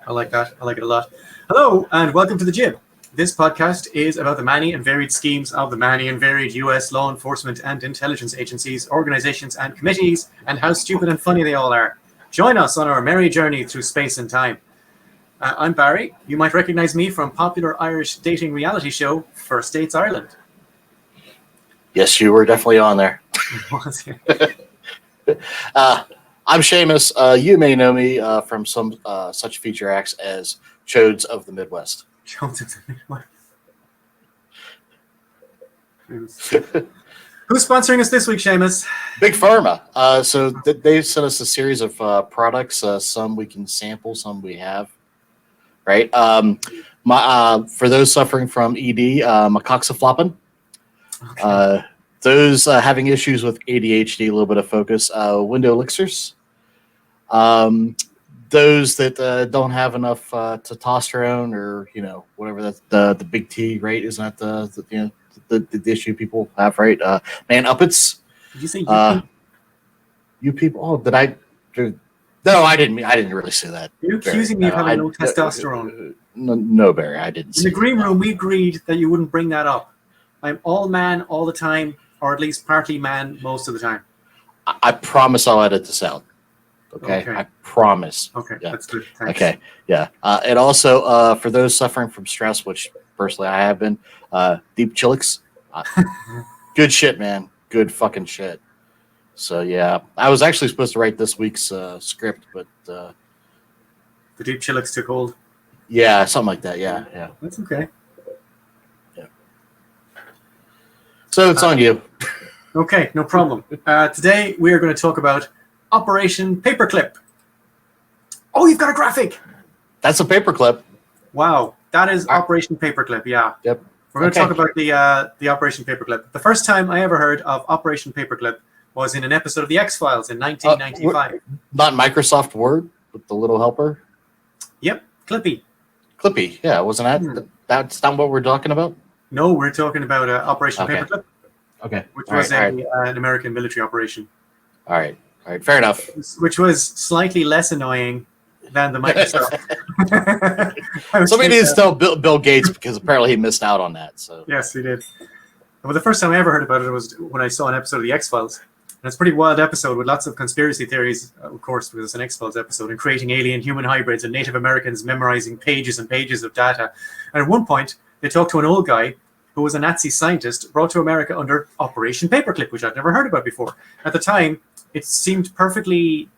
I like that. I like it a lot. Hello, and welcome to The Jib. This podcast is about the many and varied schemes of the many and varied U.S. law enforcement and intelligence agencies, organizations, and committees, and how stupid and funny they all are. Join us on our merry journey through space and time. I'm Barry. You might recognize me from popular Irish dating reality show, First Dates Ireland. Yes, you were definitely on there. I'm Seamus. You may know me from some such feature acts as Chodes of the Midwest. Chodes of the Midwest. Who's sponsoring us this week, Seamus? Big Pharma. So they sent us a series of products. Some we can sample, some we have. Right. For those suffering from ED, macoxaflopin. Okay. Those having issues with ADHD, a little bit of focus, window elixirs. Those that don't have enough testosterone, or whatever the big T, right? Isn't that the issue people have, right? Man uppets. Did you say you people? Oh, did I? No, I didn't really say that. You're accusing me of having no testosterone. No, Barry, I didn't. In the green room, we agreed that you wouldn't bring that up. I'm all man all the time, or at least partly man most of the time. I promise I'll edit this out. Okay. I promise. Okay, yeah. That's good. Thanks. Okay, yeah. And also, for those suffering from stress, which personally I have been, deep chilix. Good shit, man. Good fucking shit. So, yeah. I was actually supposed to write this week's script, but... the deep chilix took hold? Yeah, something like that, yeah. That's okay. Yeah. So, it's on you. Okay, no problem. Today, we are going to talk about Operation Paperclip. Oh, you've got a graphic! That's a paperclip. Wow, that is Operation Paperclip, yeah. Yep. We're going to talk about the Operation Paperclip. The first time I ever heard of Operation Paperclip was in an episode of The X-Files in 1995. Not Microsoft Word with the little helper? Yep, Clippy. Clippy, yeah. Wasn't that? That's not what we're talking about? No, we're talking about Operation Paperclip. Okay. Which was an American military operation. All right, fair enough. Which was slightly less annoying than the Microsoft. Somebody needs to tell Bill Gates, because apparently he missed out on that. So yes, he did. Well, the first time I ever heard about it was when I saw an episode of The X-Files. And it's a pretty wild episode with lots of conspiracy theories, of course, because it's an X-Files episode, and creating alien-human hybrids and Native Americans memorizing pages and pages of data. And at one point, they talked to an old guy who was a Nazi scientist brought to America under Operation Paperclip, which I'd never heard about before. At the time, it seemed perfectly,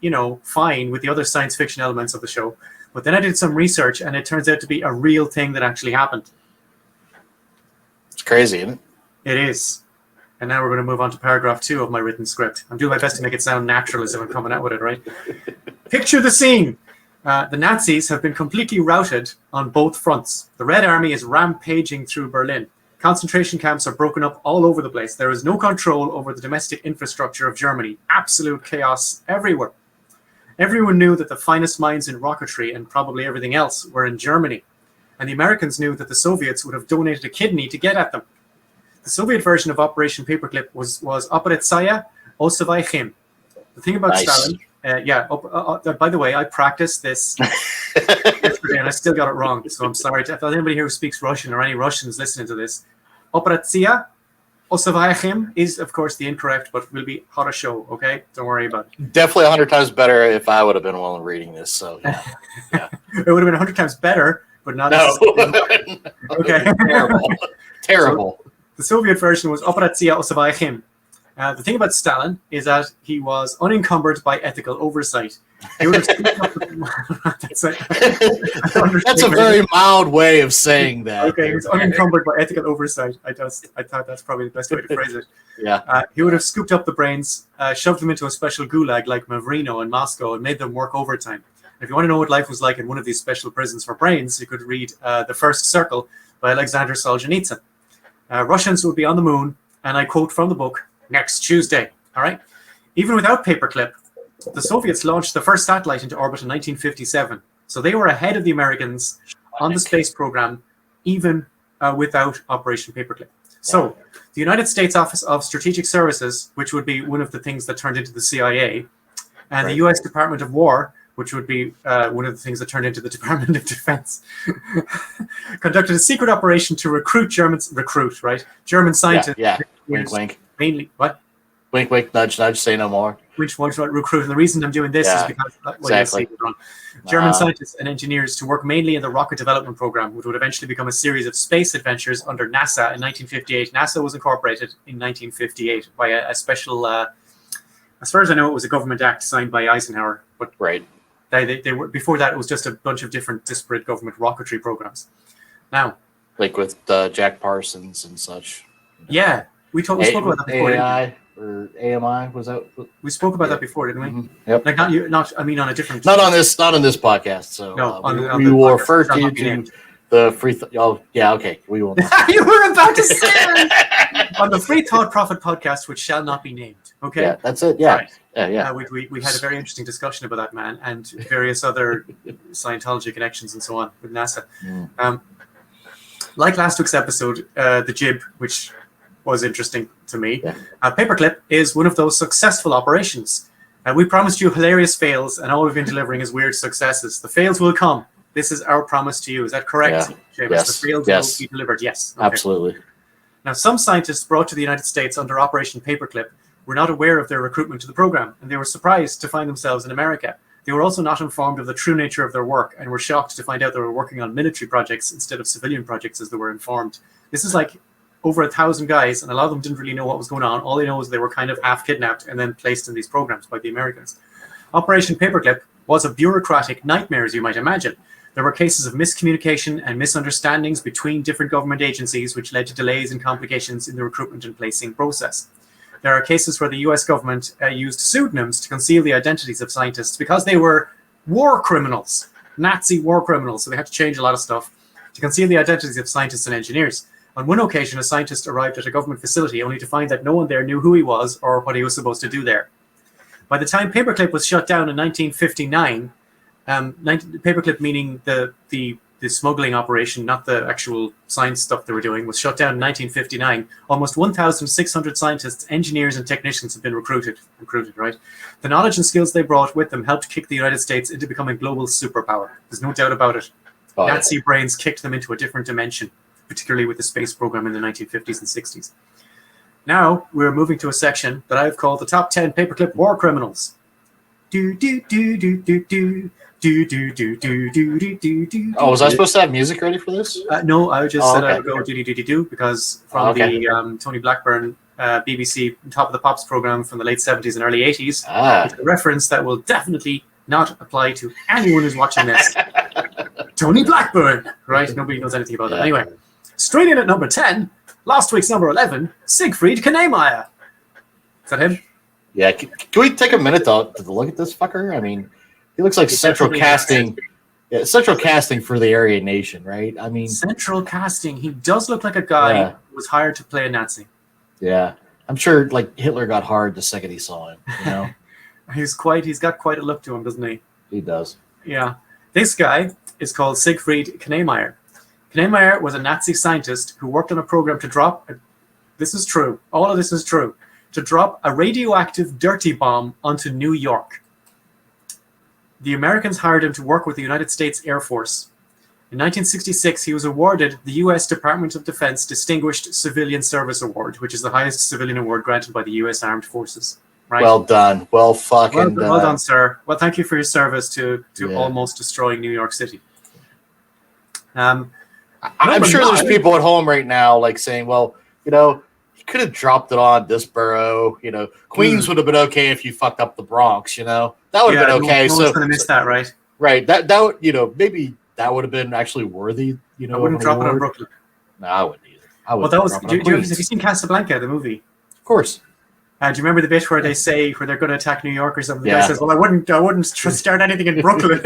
fine with the other science fiction elements of the show. But then I did some research, and it turns out to be a real thing that actually happened. It's crazy, isn't it? It is. And now we're going to move on to paragraph 2 of my written script. I'm doing my best to make it sound natural as if I'm coming out with it, right? Picture the scene. The Nazis have been completely routed on both fronts. The Red Army is rampaging through Berlin. Concentration camps are broken up all over the place. There is no control over the domestic infrastructure of Germany. Absolute chaos everywhere. Everyone knew that the finest minds in rocketry and probably everything else were in Germany. And the Americans knew that the Soviets would have donated a kidney to get at them. The Soviet version of Operation Paperclip was Operatsia Osavaychim. The thing about Stalin... by the way, I practiced this yesterday and I still got it wrong. So I'm sorry. If anybody here who speaks Russian or any Russians listening to this, Operatsia Osavaychim is, of course, the incorrect, but will be Horosho, okay? Don't worry about it. Definitely 100 times better if I would have been one reading this. So, yeah. It would have been 100 times better, but not necessarily. Okay. Terrible. So, the Soviet version was Operatsia Osavaychim. The thing about Stalin is that he was unencumbered by ethical oversight. He would have That's a very mild way of saying that. Okay, he was unencumbered by ethical oversight. I thought that's probably the best way to phrase it. Yeah. He would have scooped up the brains, shoved them into a special gulag like Mavrino in Moscow, and made them work overtime. If you want to know what life was like in one of these special prisons for brains, you could read The First Circle by Alexander Solzhenitsyn. Russians would be on the moon, and I quote from the book, next Tuesday. All right. Even without Paperclip, the Soviets launched the first satellite into orbit in 1957. So they were ahead of the Americans on the space program, even without Operation Paperclip. So the United States Office of Strategic Services, which would be one of the things that turned into the CIA, and the U.S. Department of War which would be one of the things that turned into the Department of Defense, conducted a secret operation to recruit German scientists. Yeah. Wink, wink. Mainly, what? Wink, wink, nudge, nudge, say no more. Which ones to recruit? And the reason I'm doing this is because exactly. German scientists and engineers to work mainly in the rocket development program, which would eventually become a series of space adventures under NASA in 1958. NASA was incorporated in 1958 by a special, as far as I know, it was a government act signed by Eisenhower. But right. They were, before that, it was just a bunch of different disparate government rocketry programs. Now, like with Jack Parsons and such. Yeah, we spoke about that before. AI or AMI was that? We spoke about that before, didn't we? Mm-hmm. Yep. Like I mean, on a different. Not on this podcast. So no, we will refer to the free. Yeah, okay, we will. You were about to say on the Free Thought Profit podcast, which shall not be named. Okay. Yeah, that's it. Yeah. Right. Yeah. We had a very interesting discussion about that man and various other Scientology connections and so on with NASA. Like last week's episode, the Jib, which was interesting to me. Yeah. Paperclip is one of those successful operations. We promised you hilarious fails, and all we've been delivering is weird successes. The fails will come. This is our promise to you. Is that correct, James? Yes. The fails will be delivered. Yes. Okay. Absolutely. Now, some scientists brought to the United States under Operation Paperclip were not aware of their recruitment to the program, and they were surprised to find themselves in America. They were also not informed of the true nature of their work and were shocked to find out they were working on military projects instead of civilian projects as they were informed. This is like over 1,000 guys, and a lot of them didn't really know what was going on. All they know is they were kind of half kidnapped and then placed in these programs by the Americans. Operation Paperclip was a bureaucratic nightmare, as you might imagine. There were cases of miscommunication and misunderstandings between different government agencies, which led to delays and complications in the recruitment and placing process. There are cases where the US government used pseudonyms to conceal the identities of scientists because they were war criminals, Nazi war criminals, so they had to change a lot of stuff to conceal the identities of scientists and engineers. On one occasion, a scientist arrived at a government facility only to find that no one there knew who he was or what he was supposed to do there. By the time Paperclip was shut down in 1959, Paperclip meaning the smuggling operation, not the actual science stuff they were doing, was shut down in 1959. Almost 1,600 scientists, engineers, and technicians have been recruited, right? The knowledge and skills they brought with them helped kick the United States into becoming a global superpower. There's no doubt about it. Nazi brains kicked them into a different dimension, particularly with the space program in the 1950s and 60s. Now, we're moving to a section that I've called the Top 10 Paperclip War Criminals. Was I supposed to have music ready for this? No, I just said I would go do because from the Tony Blackburn BBC Top of the Pops program from the late 70s and early 80s, it's a reference that will definitely not apply to anyone who's watching this. Tony Blackburn, right? Nobody knows anything about that. Anyway, straight in at number 10, last week's number 11, Siegfried Knemeyer. Is that him? Yeah. Can we take a minute to look at this fucker? I mean, he looks like central casting. Yeah, central casting for the Aryan Nation, right? I mean, central casting. He does look like a guy who was hired to play a Nazi. Yeah, I'm sure. Like Hitler got hard the second he saw him. You know, he's got quite a look to him, doesn't he? He does. Yeah, this guy is called Siegfried Knemeyer. Knemeyer was a Nazi scientist who worked on a program to drop. This is true. All of this is true. To drop a radioactive dirty bomb onto New York. The Americans hired him to work with the United States Air Force. In 1966, he was awarded the U.S. Department of Defense Distinguished Civilian Service Award, which is the highest civilian award granted by the U.S. Armed Forces. Right? Well done. Well fucking done. Well done, sir. Well, thank you for your service to almost destroying New York City. I'm sure there's people at home right now like saying, well, you know, you could have dropped it on this borough. You know, Queens would have been okay if you fucked up the Bronx, you know. That would have been okay. No one's going to miss that, right? Right. That would, you know, maybe that would have been actually worthy, you know. I wouldn't drop it on Brooklyn. No, I wouldn't either. Have you seen Casablanca, the movie? Of course. Do you remember the bit where they say where they're going to attack New York or something? The guy says, "Well, I wouldn't start anything in Brooklyn."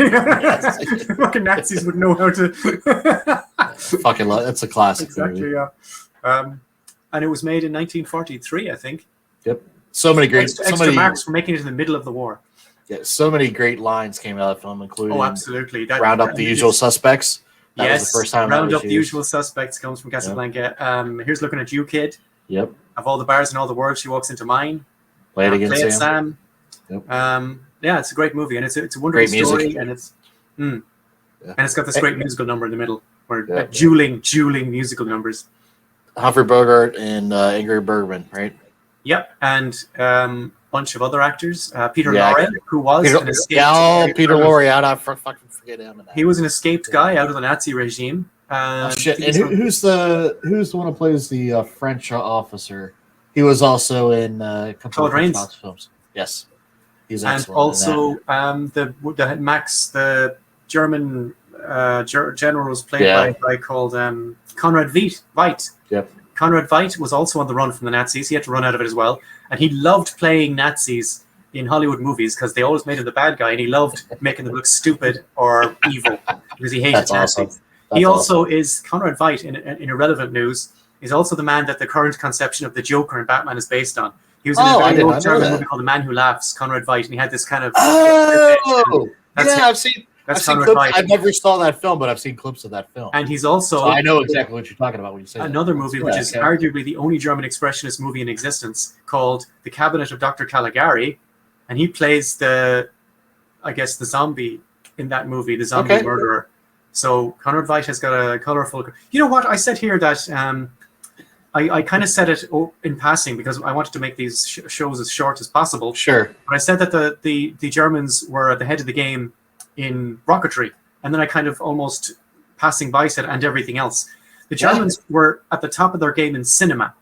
Fucking Nazis would know how to. Fucking that's a classic. Exactly. Movie. Yeah. And it was made in 1943, I think. Yep. So many great extra marks for making it in the middle of the war. Yeah, so many great lines came out of the film, including absolutely. Round Up the Usual Suspects. That was the first time Round Up the Usual Suspects comes from Casablanca. Yep. Here's Looking at You, Kid. Yep. Of all the bars in all the world, she walks into mine. Play It Again, Sam. Yep. Yeah, it's a great movie, and it's a wonderful Great music. story, and it's and it's got this great musical number in the middle, where Yeah. dueling musical numbers. Humphrey Bogart and Ingrid Bergman, right? Yep, and bunch of other actors. Peter Yeah. Lorre, who was an escaped. Peter Lorre, I fucking forget him. He was an escaped guy out of the Nazi regime. Oh, shit! And who's the one who plays the French officer? He was also in a couple Claude of French Rains. films. Yes, he's And excellent. also the Max, the German general, was played by a guy called Konrad Veidt. Yep. Konrad Veidt was also on the run from the Nazis. He had to run out of it as well. And he loved playing Nazis in Hollywood movies because they always made him the bad guy, and he loved making them look stupid or evil because he hated That's Nazis. awesome. He also is, Konrad Veidt, in irrelevant news, is also the man that the current conception of the Joker in Batman is based on. He was in a very old German movie called The Man Who Laughs, Konrad Veidt, and he had this kind of... I've seen clips. I never saw that film, but I've seen clips of that film. And he's also... So I know exactly what you're talking about when you say another movie, which is arguably the only German expressionist movie in existence, called The Cabinet of Dr. Caligari, and he plays the zombie in that movie, the zombie murderer. So Konrad Veidt has got a colorful... You know what? I said here that... I kind of said it in passing because I wanted to make these shows as short as possible. Sure. But I said that the Germans were at the head of the game in rocketry. And then I kind of almost passing by said, and everything else. The Germans were at the top of their game in cinema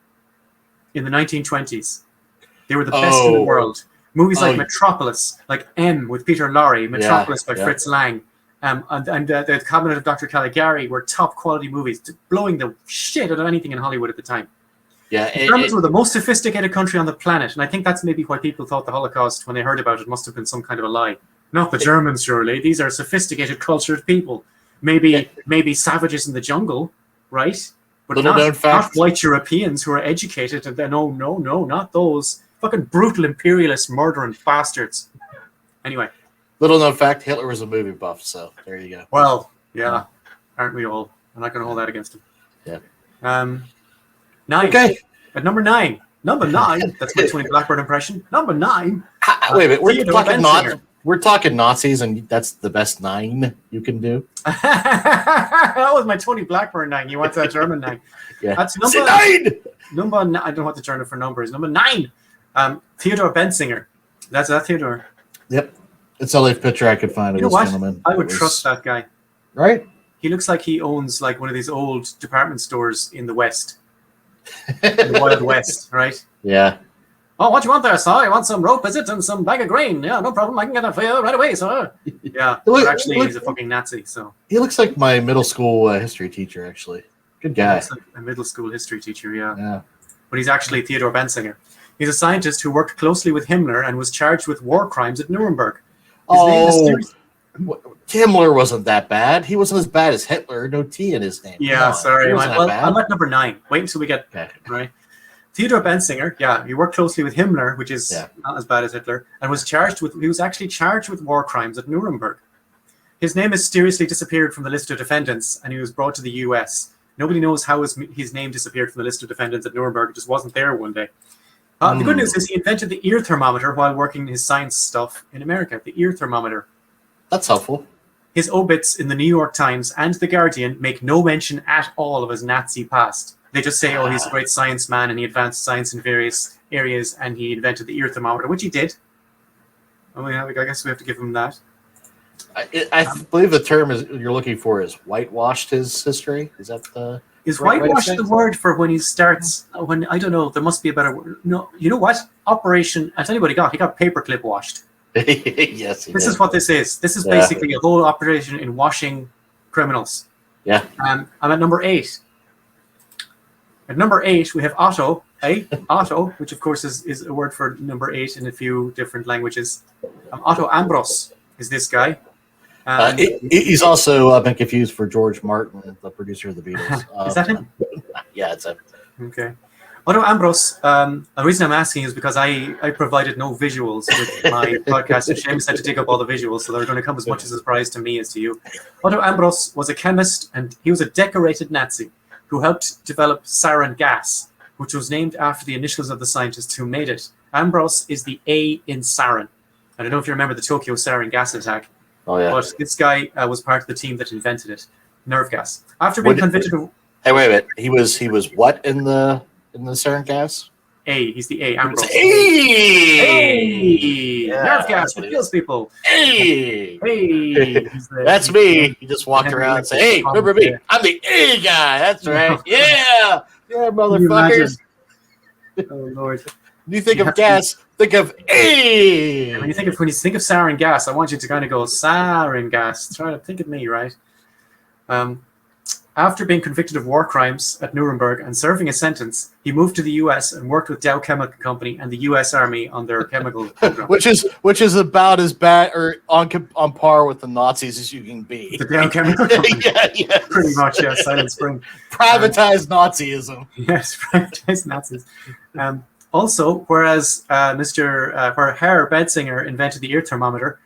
in the 1920s. They were the best in the world. Movies like Metropolis, like M with Peter Lorre, Metropolis by Fritz Lang, and the Cabinet of Dr. Caligari were top quality movies, blowing the shit out of anything in Hollywood at the time. Yeah, the Germans were the most sophisticated country on the planet, and I think that's maybe why people thought the Holocaust, when they heard about it, must have been some kind of a lie. Not the Germans, surely. These are sophisticated, cultured people. Maybe savages in the jungle, right? But not white Europeans who are educated. And no, not those fucking brutal imperialist murdering bastards. Anyway. Little known fact, Hitler was a movie buff, so there you go. Well, yeah. Aren't we all? I'm not going to hold that against him. Yeah. 9. Okay. At number 9. Number 9. That's my Tony Blackbird impression. Number 9. Wait a minute. We're talking Nazis, and that's the best 9 you can do. That was my Tony Blackburn 9. You want that German 9? Yeah. That's number 9. Number 9. I don't want to turn it for numbers. Number 9. Theodore Bensinger. That's that Theodore. Yep. It's the only picture I could find of this gentleman. I would trust that guy. Right? He looks like he owns like one of these old department stores in the West. In the Wild West, right? Yeah. Oh, what you want there, sir? You want some rope, is it? And some bag of grain? Yeah, no problem. I can get that for you right away, sir. Yeah, but actually, he's a fucking Nazi, so. He looks like my middle school history teacher, actually. Good guy. He looks like a middle school history teacher, yeah. But he's actually Theodore Bensinger. He's a scientist who worked closely with Himmler and was charged with war crimes at Nuremberg. Himmler wasn't that bad. He wasn't as bad as Hitler. No T in his name. Yeah, sorry. I'm at number 9. Wait until we get right. Theodore Bensinger, he worked closely with Himmler, which is not as bad as Hitler, and he was actually charged with war crimes at Nuremberg. His name mysteriously disappeared from the list of defendants, and he was brought to the US. Nobody knows how his name disappeared from the list of defendants at Nuremberg. It just wasn't there one day. The good news is he invented the ear thermometer while working his science stuff in America. The ear thermometer. That's helpful. His obits in the New York Times and The Guardian make no mention at all of his Nazi past. They just say, he's a great science man and he advanced science in various areas and he invented the ear thermometer, which he did. I guess we have to give him that. I believe the term you're looking for is whitewashed his history. Is that the... Is whitewash the word for when he starts, I don't know, there must be a better word. No, you know what? Operation, I'll tell you what he got. He got paperclip washed. Yes, this is what this is. This is basically a whole operation in washing criminals. Yeah. I'm at number 8. At number 8, we have Otto, Otto, which of course is a word for number 8 in a few different languages. Otto Ambros is this guy. He's also been confused for George Martin, the producer of the Beatles. Is that him? Yeah, it's him. Okay. Otto Ambros, the reason I'm asking is because I provided no visuals with my podcast, and Seamus had to dig up all the visuals, so they're going to come as much as a surprise to me as to you. Otto Ambros was a chemist, and he was a decorated Nazi who helped develop sarin gas, which was named after the initials of the scientists who made it. Ambros is the A in sarin. I don't know if you remember the Tokyo sarin gas attack, Oh yeah. but this guy was part of the team that invented it, nerve gas. After being convicted of Hey, wait a minute. He was what in the sarin gas? he's the A. Ambrose. Hey! Yeah, nerve gas that kills people. Hey! Hey, That's me. He just walked around and said, "Hey, remember me? I'm the A guy." That's right. Yeah, motherfuckers. Oh Lord. When you think of gas, think of A. When you think of sarin gas, I want you to kind of go sarin gas. Try to think of me, right? After being convicted of war crimes at Nuremberg and serving a sentence, he moved to the U.S. and worked with Dow Chemical Company and the U.S. Army on their chemical program. which is about as bad or on par with the Nazis as you can be. The Dow Chemical Company. Yeah, Pretty much, yeah. Silent Spring. Privatized Nazism. Yes, privatized Nazis. Also, whereas where Herr Bedsinger invented the ear thermometer,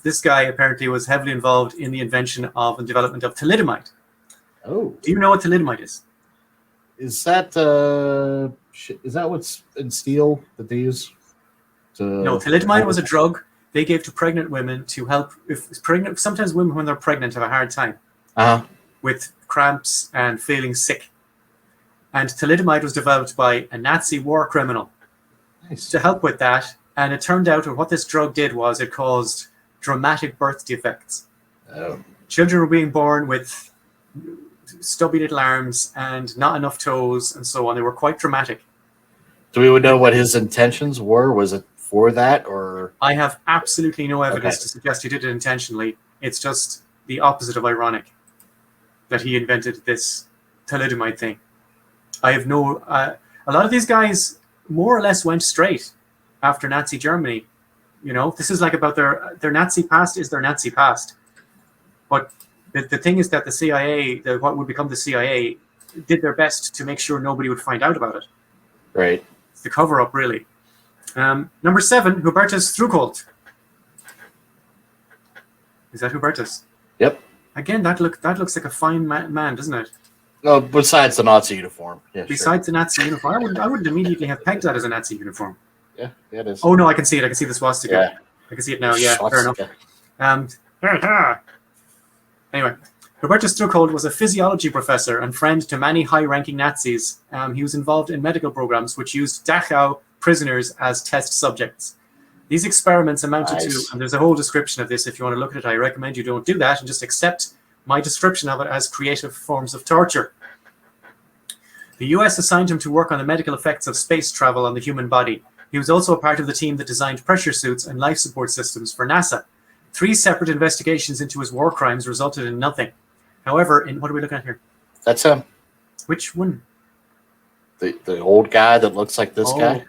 this guy apparently was heavily involved in the invention of and development of thalidomide. Oh, do you know what thalidomide is? Is that what's in steel that they use? No, thalidomide was a drug they gave to pregnant women to help sometimes women when they're pregnant have a hard time with cramps and feeling sick. And thalidomide was developed by a Nazi war criminal to help with that. And it turned out that what this drug did was it caused dramatic birth defects. Oh. Children were being born with stubby little arms and not enough toes and so on. They were quite dramatic. Do we know what his intentions were? Was it for that, or? I have absolutely no evidence to suggest he did it intentionally. It's just the opposite of ironic that he invented this thalidomide thing. I have no... a lot of these guys more or less went straight after Nazi Germany. You know, this is like about their Nazi past is their Nazi past. But the thing is that the CIA, what would become the CIA, did their best to make sure nobody would find out about it. Right. It's the cover-up, really. Number 7, Hubertus Struckold. Is that Hubertus? Yep. Again, that looks like a fine man, doesn't it? No, besides the Nazi uniform. Yeah, besides the Nazi uniform, I wouldn't immediately have pegged that as a Nazi uniform. Yeah, it is. Oh no, I can see it. I can see the swastika. Yeah. I can see it now. Yeah, fair enough. Anyway, Hubertus Struckold was a physiology professor and friend to many high-ranking Nazis. He was involved in medical programs which used Dachau prisoners as test subjects. These experiments amounted to, and there's a whole description of this if you want to look at it. I recommend you don't do that and just accept my description of it as creative forms of torture. The US assigned him to work on the medical effects of space travel on the human body. He was also a part of the team that designed pressure suits and life support systems for NASA. 3 separate investigations into his war crimes resulted in nothing. However, what are we looking at here? That's him. Which one? The old guy that looks like this guy.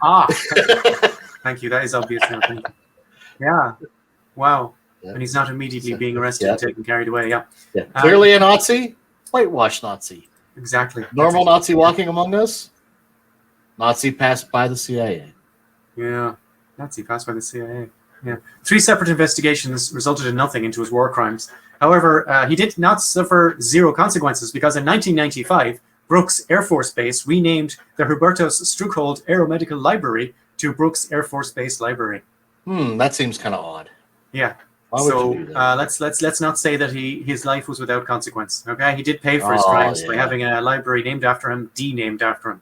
Thank you. That is obvious now. Thank you. Yeah. Wow. Yeah. And he's not immediately being arrested and taken carried away. Yeah. Clearly a Nazi. Whitewash Nazi. Exactly. Normal Nazi walking among us. Nazi passed by the CIA. Yeah. Nazi passed by the CIA. Yeah. 3 separate investigations resulted in nothing into his war crimes. However, he did not suffer 0 consequences because in 1995, Brooks Air Force Base renamed the Hubertus Struckold Aeromedical Library to Brooks Air Force Base Library. That seems kind of odd. Yeah. So let's not say that his life was without consequence. Okay, he did pay for his crimes by having a library named after him, denamed after him.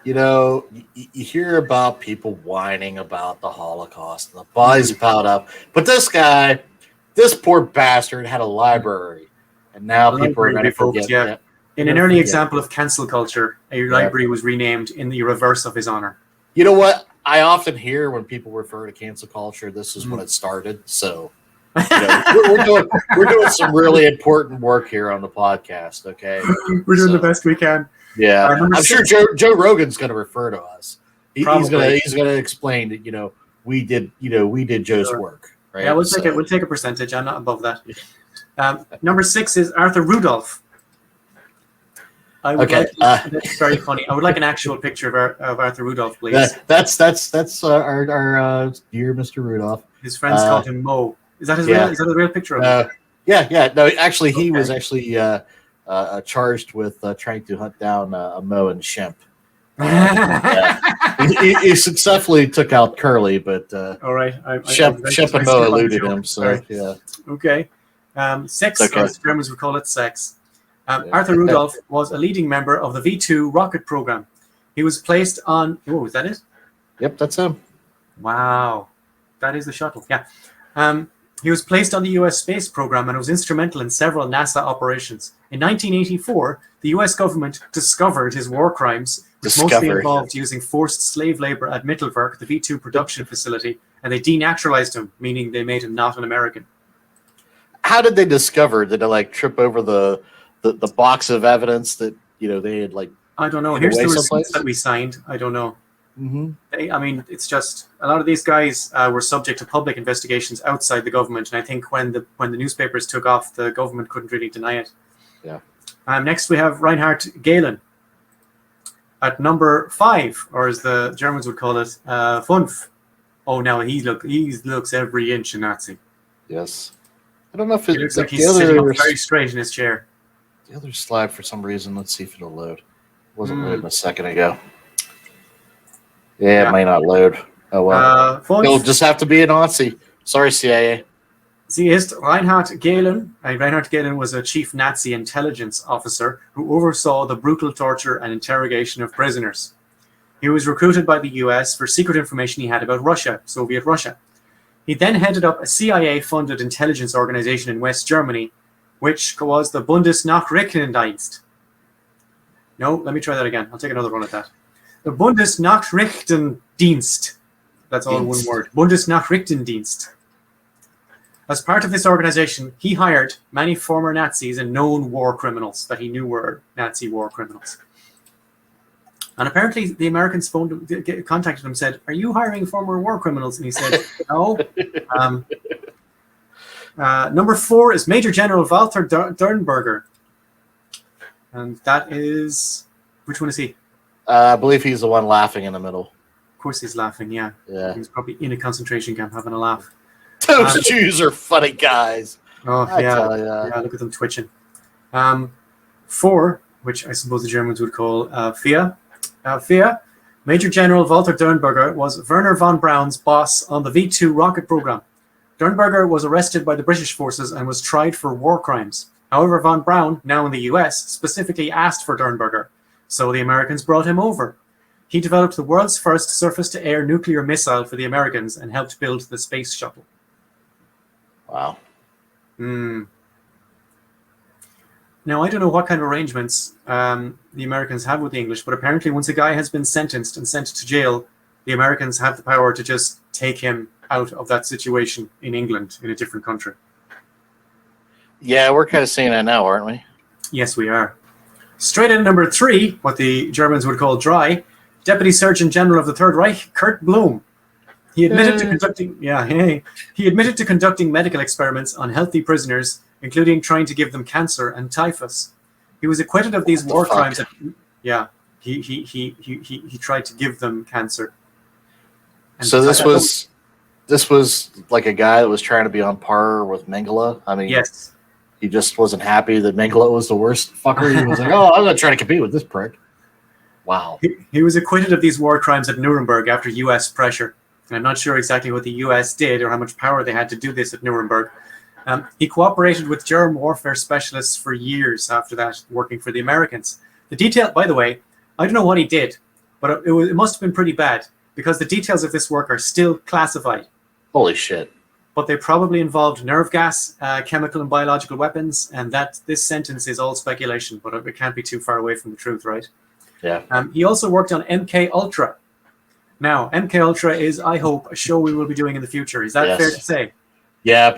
You know, you hear about people whining about the Holocaust and the bodies piled up, but this poor bastard had a library, and now people are going to forget. Yeah. In an early example of cancel culture, a library was renamed in the reverse of his honor. You know what? I often hear when people refer to cancel culture, this is when it started. So we're doing some really important work here on the podcast. Okay, we're doing the best we can. Yeah, I'm sure Joe Rogan's going to refer to us. He's going to explain that we did Joe's work. Right? Yeah, we'll take a percentage. I'm not above that. Number 6 is Arthur Rudolph. That's very funny. I would like an actual picture of Arthur Rudolph, please. That's our dear Mr. Rudolph. His friends called him Mo. Is that a real picture of him? Yeah. No, actually, he was actually charged with trying to hunt down Mo and Shemp. He successfully took out Curly, but All right. Shep and I Mo skip on the eluded joke. him. So Sorry. yeah, Okay. Sex, It's okay. or as Germans would call it, sex. Yeah. Arthur Rudolph was a leading member of the V2 rocket program. He was placed on. Oh, is that it? Yep, that's him. Wow. That is the shuttle. Yeah. He was placed on the US space program and was instrumental in several NASA operations. In 1984, the US government discovered his war crimes, which mostly involved using forced slave labor at Mittelwerk, the V2 production facility, and they denaturalized him, meaning they made him not an American. How did they discover? Did they like trip over the box of evidence that they had like? I don't know. Here's the receipts that we signed. I don't know. I mean, it's just a lot of these guys were subject to public investigations outside the government, and I think when the newspapers took off, the government couldn't really deny it. Yeah. Next, we have Reinhard Gehlen at number 5, or as the Germans would call it, fünf. Oh, now he looks every inch a Nazi. Yes. I don't know if it looks like he's sitting up very straight in his chair. The other slide, for some reason, let's see if it'll load. It wasn't loading a second ago. Yeah, it may not load. Oh well. He'll just have to be a Nazi. Sorry, CIA. Sie ist Reinhard Gehlen. Reinhard Gehlen was a chief Nazi intelligence officer who oversaw the brutal torture and interrogation of prisoners. He was recruited by the US for secret information he had about Russia, Soviet Russia. He then headed up a CIA-funded intelligence organization in West Germany, which was the Bundesnachrichtendienst. No, let me try that again. I'll take another run at that. The Bundesnachrichtendienst. That's all one word. Bundesnachrichtendienst. As part of this organization, he hired many former Nazis and known war criminals that he knew were Nazi war criminals. And apparently the Americans contacted him and said, "Are you hiring former war criminals?" And he said, "No." Number 4 is Major General Walter Dernberger. And that is... Which one is he? I believe he's the one laughing in the middle. Of course he's laughing, yeah. Yeah. He's probably in a concentration camp having a laugh. Those Jews are funny guys. Oh, yeah, look at them twitching. 4, which I suppose the Germans would call FIA. FIA, Major General Walter Dernberger was Werner von Braun's boss on the V2 rocket program. Dernberger was arrested by the British forces and was tried for war crimes. However, von Braun, now in the US, specifically asked for Dernberger, so the Americans brought him over. He developed the world's first surface-to-air nuclear missile for the Americans and helped build the space shuttle. Wow. Now, I don't know what kind of arrangements the Americans have with the English, but apparently once a guy has been sentenced and sent to jail, the Americans have the power to just take him out of that situation in England, in a different country. Yeah, we're kind of seeing that now, aren't we? Yes, we are. Straight in number 3, what the Germans would call dry, Deputy Surgeon General of the Third Reich, Kurt Blum. He admitted to conducting medical experiments on healthy prisoners, including trying to give them cancer and typhus. He was acquitted of these war crimes. He tried to give them cancer. And so this was like a guy that was trying to be on par with Mengele. I mean, yes. He just wasn't happy that Mengele was the worst fucker. He was like, "Oh, I'm not trying to compete with this prick." Wow. He was acquitted of these war crimes at Nuremberg after U.S. pressure. And I'm not sure exactly what the U.S. did or how much power they had to do this at Nuremberg. He cooperated with germ warfare specialists for years after that, working for the Americans. The detail, by the way, I don't know what he did, but it must have been pretty bad because the details of this work are still classified. Holy shit. But they probably involved nerve gas, chemical and biological weapons, and that this sentence is all speculation, but it can't be too far away from the truth, right? Yeah. He also worked on MK Ultra. Now, MK Ultra is, I hope, a show we will be doing in the future. Is that fair to say? Yeah,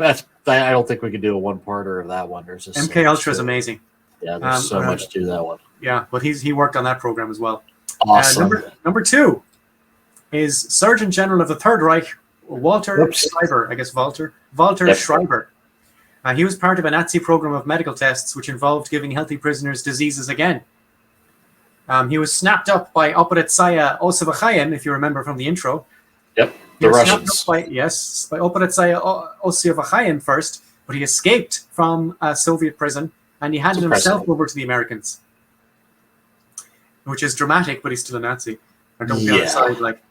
I don't think we could do a one-parter of that one. There's just MK Ultra is amazing. Yeah, there's so much to that one. Yeah, but he worked on that program as well. Awesome. Number 2 is Surgeon General of the Third Reich, Walter Schreiber. I guess Walter Schreiber. He was part of a Nazi program of medical tests which involved giving healthy prisoners diseases again. He was snapped up by Operatsia Ossewachayen, if you remember from the intro. Yep, the Russians. By Operatsia Ossewachayen first, but he escaped from a Soviet prison and he handed himself over to the Americans. which is dramatic, but he's still a Nazi. Or don't be on Yeah. his side. Like,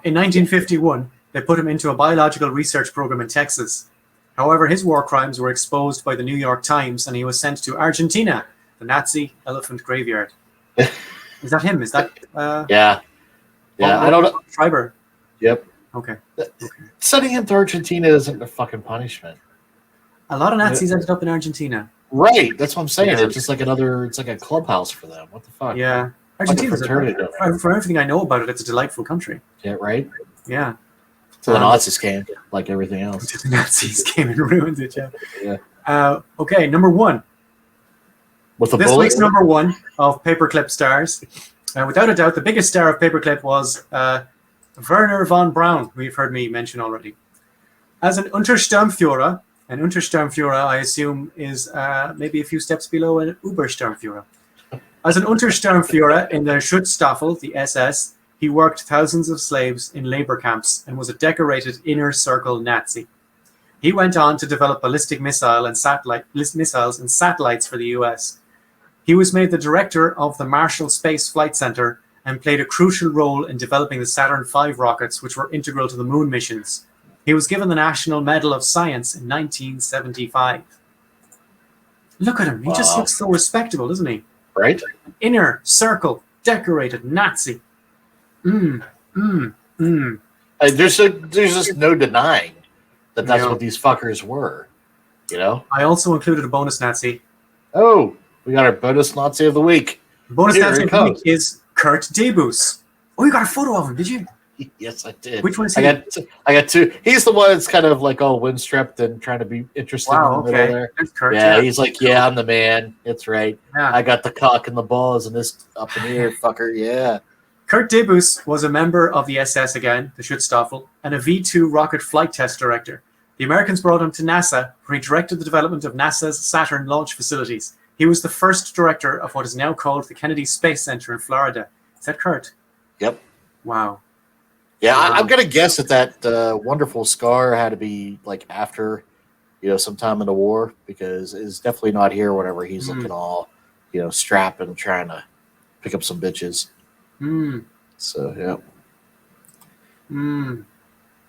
in 1951, they put him into a biological research program in Texas. However, his war crimes were exposed by the New York Times, and he was sent to Argentina, the Nazi elephant graveyard. Is that him? Is that Yeah. Yeah. I don't know. Schreiber? Yep. Okay. Sending him to Argentina isn't a fucking punishment. A lot of Nazis ended up in Argentina. Right. That's what I'm saying. Yeah. It's just like it's like a clubhouse for them. What the fuck? Yeah. Like Argentina's fraternity. for everything I know about it, it's a delightful country. Yeah, right? Yeah. So the Nazis came, like everything else. The Nazis came and ruined it, yeah. Yeah. Okay, number one. With a This bullet? week's number one of Paperclip stars. Without a doubt, the biggest star of Paperclip was Werner von Braun, who you've heard me mention already. As an Untersturmführer, I assume, is maybe a few steps below an Obersturmführer. As an Untersturmführer in the Schutzstaffel, the SS, he worked thousands of slaves in labor camps and was a decorated inner circle Nazi. He went on to develop ballistic missiles and satellites for the US. He was made the director of the Marshall Space Flight Center and played a crucial role in developing the Saturn V rockets, which were integral to the moon missions. He was given the National Medal of Science in 1975. Look at him. He just looks so respectable, doesn't he? Right? Inner circle, decorated Nazi. There's just no denying that's Yeah. what these fuckers were. You know? I also included a bonus Nazi. Oh, we got our bonus Nazi of the week. Bonus Here Nazi it of the week comes. is Kurt Debus. Oh, you got a photo of him, did you? Yes, I did. Which one is he? I got two. He's the one that's kind of like all windstripped and trying to be interested in the middle there. There's Kurt, Yeah, he's like, yeah, I'm the man. It's right. Yeah. I got the cock and the balls and this up in the air, fucker. Yeah. Kurt Debus was a member of the SS again, the Schutzstaffel, and a V-2 rocket flight test director. The Americans brought him to NASA, where he directed the development of NASA's Saturn launch facilities. He was the first director of what is now called the Kennedy Space Center in Florida. Is that Kurt? Yep. Wow. Yeah, I'm gonna guess that wonderful scar had to be like after, sometime in the war, because it's definitely not here whenever he's looking all, strapped and trying to pick up some bitches. So yeah.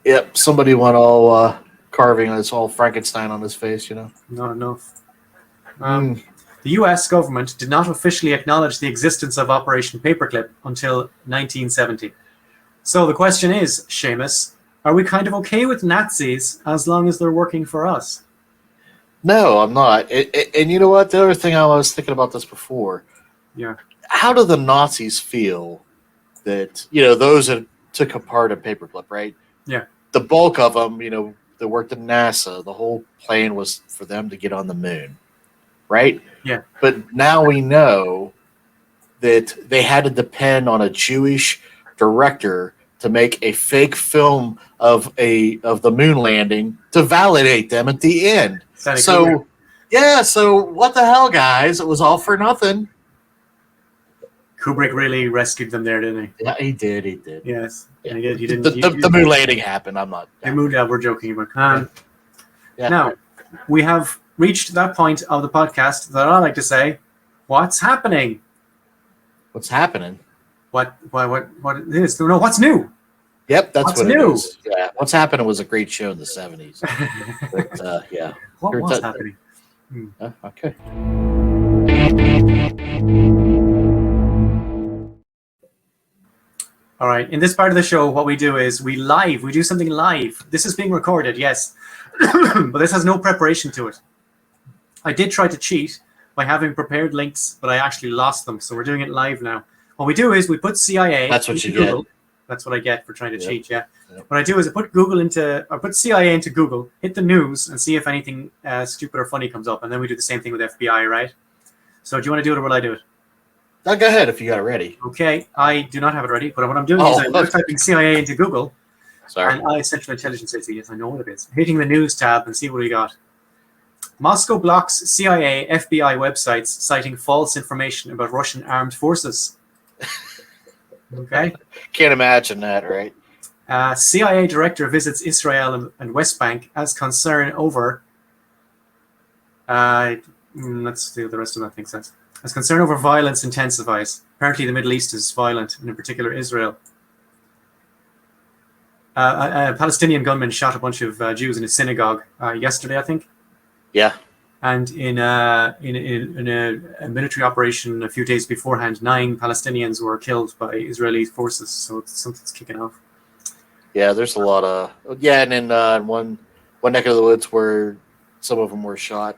Yep. Somebody went all carving this all Frankenstein on his face. Not enough. The US government did not officially acknowledge the existence of Operation Paperclip until 1970. So the question is, Seamus, are we kind of okay with Nazis as long as they're working for us? No, I'm not. And you know what? The other thing I was thinking about this before. Yeah. How do the Nazis feel that, those that took a part in Paperclip, right? Yeah. The bulk of them, that worked at NASA, the whole plan was for them to get on the moon, right? Yeah. But now we know that they had to depend on a Jewish director to make a fake film of the moon landing to validate them at the end. So what the hell, guys? It was all for nothing. Kubrick really rescued them there, didn't he? Yeah, he did. Yes. Yeah. He did. You didn't. The moon landing happened. I'm not. The moon. Yeah, we're joking about. Yeah. Now, we have reached that point of the podcast that I like to say, "What's happening?" What's happening? What it is? No, what's new? Yep, that's What's what new? it is. Yeah, What's Happening was a great show in the 70s. But yeah. What Here, was happening? Okay. All right. In this part of the show, what we do is we do something live. This is being recorded, yes, but this has no preparation to it. I did try to cheat by having prepared links, but I actually lost them. So we're doing it live now. What we do is we put CIA. That's what into you get. Google. That's what I get for trying to Yep. cheat. Yeah. Yep. What I do is I put CIA into Google, hit the news, and see if anything stupid or funny comes up, and then we do the same thing with FBI, right? So do you want to do it or will I do it? Now go ahead if you got it ready. Okay, I do not have it ready, but what I'm doing is I'm typing CIA into Google, Sorry. and Central Intelligence Agency, yes, I know what it is. Hitting the news tab and see what we got. Moscow blocks CIA, FBI websites citing false information about Russian armed forces. Okay. Can't imagine that, right? CIA director visits Israel and West Bank as concern over. Let's see what the rest of that thing says. As concern over violence intensifies, apparently the Middle East is violent, and in particular Israel. A Palestinian gunman shot a bunch of Jews in a synagogue yesterday, I think. Yeah. And in a military operation a few days beforehand, 9 Palestinians were killed by Israeli forces. So something's kicking off. Yeah, there's a lot of and in one neck of the woods where some of them were shot,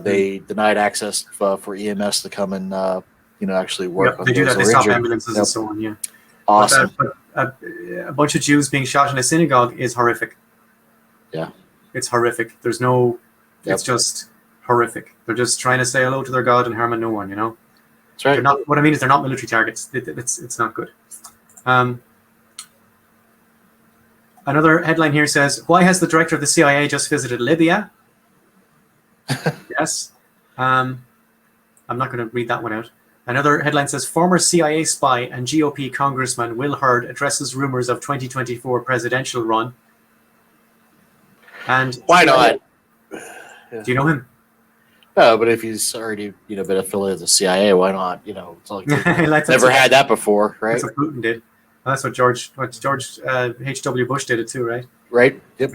they denied access for EMS to come and actually work. They do that. They stop ambulances and so on. Yeah, awesome. But a bunch of Jews being shot in a synagogue is horrific. Yeah, it's horrific. There's no. It's just horrific. They're just trying to say hello to their God and harming no one. That's right. They're not. What I mean is they're not military targets. It's not good. Another headline here says, "Why has the director of the CIA just visited Libya?" Yes. I'm not going to read that one out. Another headline says, "Former CIA spy and GOP Congressman Will Hurd addresses rumors of 2024 presidential run." And why not? Do you know him? No, but if he's already been affiliated with the CIA, why not? It's like never had that before, right? That's what Putin did. That's what George H.W. Bush did it too, right? Right. Yep.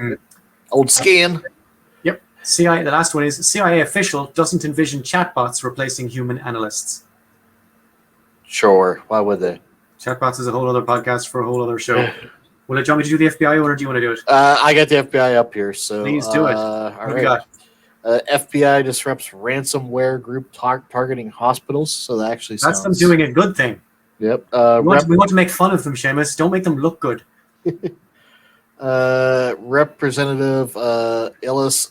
Old scan. Yep. CIA. The last one is CIA official doesn't envision chatbots replacing human analysts. Sure. Why would they? Chatbots is a whole other podcast for a whole other show. Will it, do you want me to do the FBI or do you want to do it? I got the FBI up here, so please do it. What do you got? FBI disrupts ransomware group targeting hospitals. So that actually sounds... That's them doing a good thing. Yep. We want to make fun of them, Seamus. Don't make them look good. Representative Illis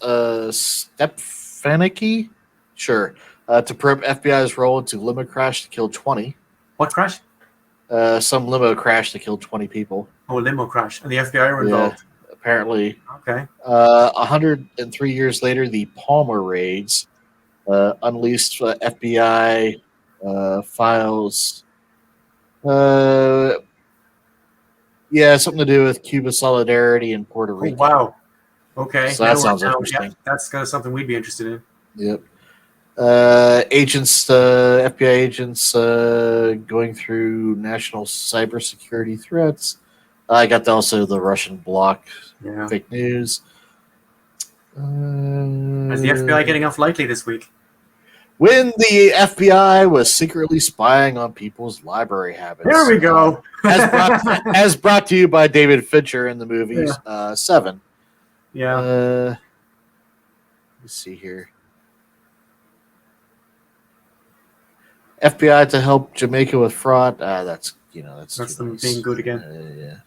Stefanicki, sure, to probe FBI's role into limo crash to kill 20. What crash? Some limo crash to kill 20 people. Oh, a limo crash. And the FBI were involved. Yeah, apparently. Okay. 103 years later, the Palmer raids unleashed FBI files. Something to do with Cuba solidarity in Puerto Rico. Oh, wow. Okay. So that sounds interesting. Yeah, that's kind of something we'd be interested in. Yep. FBI agents going through national cybersecurity threats. I got also the Russian bloc fake news. Is the FBI getting off lightly this week? When the FBI was secretly spying on people's library habits. There we go. as brought to you by David Fincher in the movie Seven. Yeah. Let's see here. FBI to help Jamaica with fraud. That's them being good again. Yeah.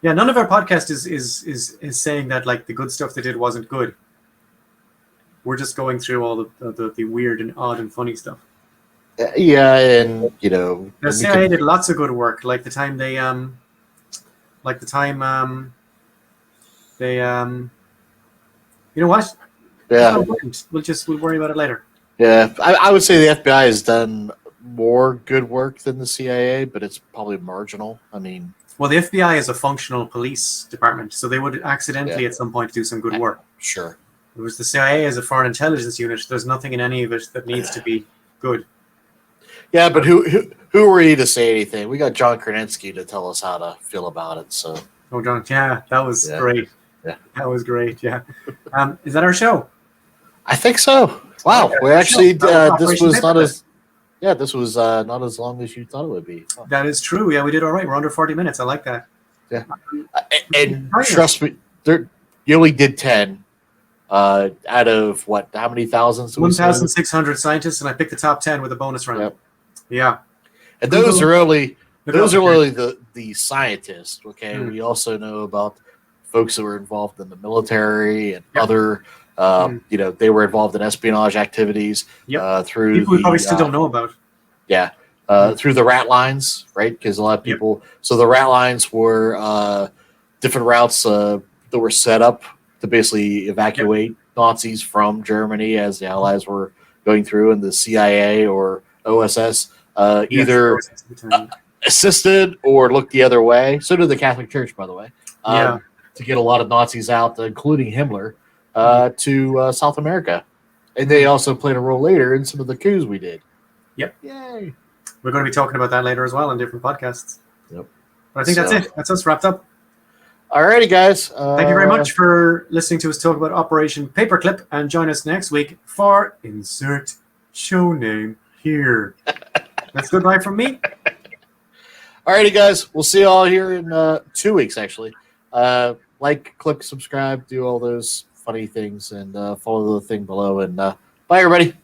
Yeah. None of our podcast is saying that like the good stuff they did wasn't good. We're just going through all the weird and odd and funny stuff. Yeah, and the CIA did lots of good work. Like the time they you know what? Yeah. We'll worry about it later. Yeah, I would say the FBI has done more good work than the CIA, but it's probably marginal. I mean, well, the FBI is a functional police department, so they would accidentally at some point do some good work. Sure. It was the CIA as a foreign intelligence unit. There's nothing in any of it that needs to be good. Yeah, but who were you to say anything? We got John Krasinski to tell us how to feel about it. So. Oh, John, yeah, that was great. Yeah, that was great. Yeah. Is that our show? I think so. Wow, we actually this was not as not as long as you thought it would be. Oh. That is true. Yeah, we did all right. We're under 40 minutes. I like that. Yeah, and trust me, you only did 10. Out of what? How many thousands? 1,600 scientists, and I picked the top 10 with a bonus round. Yep. Yeah, and those are only the scientists. Okay, we also know about folks that were involved in the military and other. They were involved in espionage activities through people we probably still don't know about. Yeah, through the rat lines, right? Because a lot of people. So the rat lines were different routes that were set up to basically evacuate Nazis from Germany as the Allies were going through, and the CIA or OSS either assisted or looked the other way. So did the Catholic Church, by the way, to get a lot of Nazis out, including Himmler, to South America. And they also played a role later in some of the coups we did. Yep. Yay. We're going to be talking about that later as well on different podcasts. Yep. But I think that's it. That's us wrapped up. Alrighty, guys. Thank you very much for listening to us talk about Operation Paperclip, and join us next week for Insert Show Name Here. That's goodbye from me. Alrighty, guys. We'll see you all here in 2 weeks, actually. Like, click, subscribe, do all those funny things, and follow the thing below. And bye, everybody.